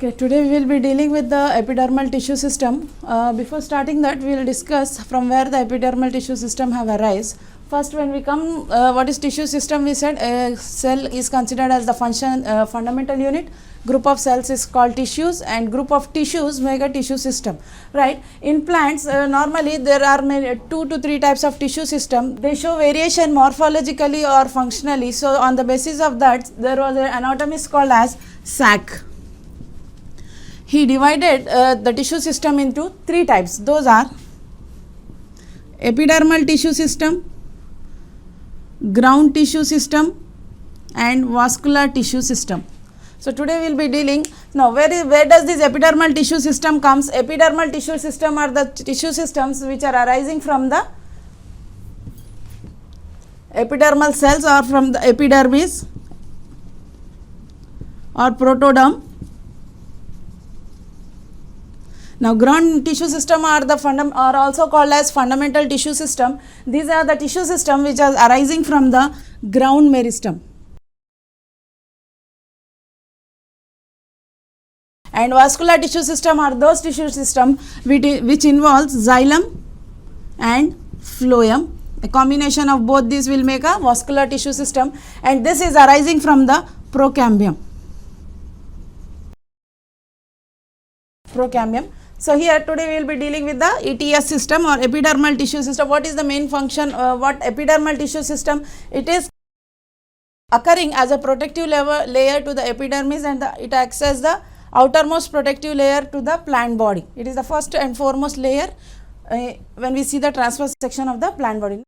Okay, today we will be dealing with the epidermal tissue system. Before starting that, we will discuss from where the epidermal tissue system have arisen. First, when we come, what is tissue system? We said a cell is considered as the fundamental unit. Group of cells is called tissues, and group of tissues make a tissue system. Right? In plants, normally there are 2 to 3 types of tissue system. They show variation morphologically or functionally. So, on the basis of that, there was an anatomist called as Sack. He divided the tissue system into 3 types. Those are epidermal tissue system, ground tissue system, and vascular tissue system. So today we will be dealing. Now where does this epidermal tissue system comes? Epidermal tissue system are the tissue systems which are arising from the epidermal cells or from the epidermis or protoderm. Now, ground tissue system are also called as fundamental tissue system. These are the tissue system which are arising from the ground meristem. And vascular tissue system are those tissue system which involves xylem and phloem. A combination of both these will make a vascular tissue system, and this is arising from the procambium. So here today we will be dealing with the ETS system or epidermal tissue system. What is the main function? What epidermal tissue system? It is occurring as a protective layer to the epidermis, and it acts as the outermost protective layer to the plant body. It is the first and foremost layer when we see the transverse section of the plant body.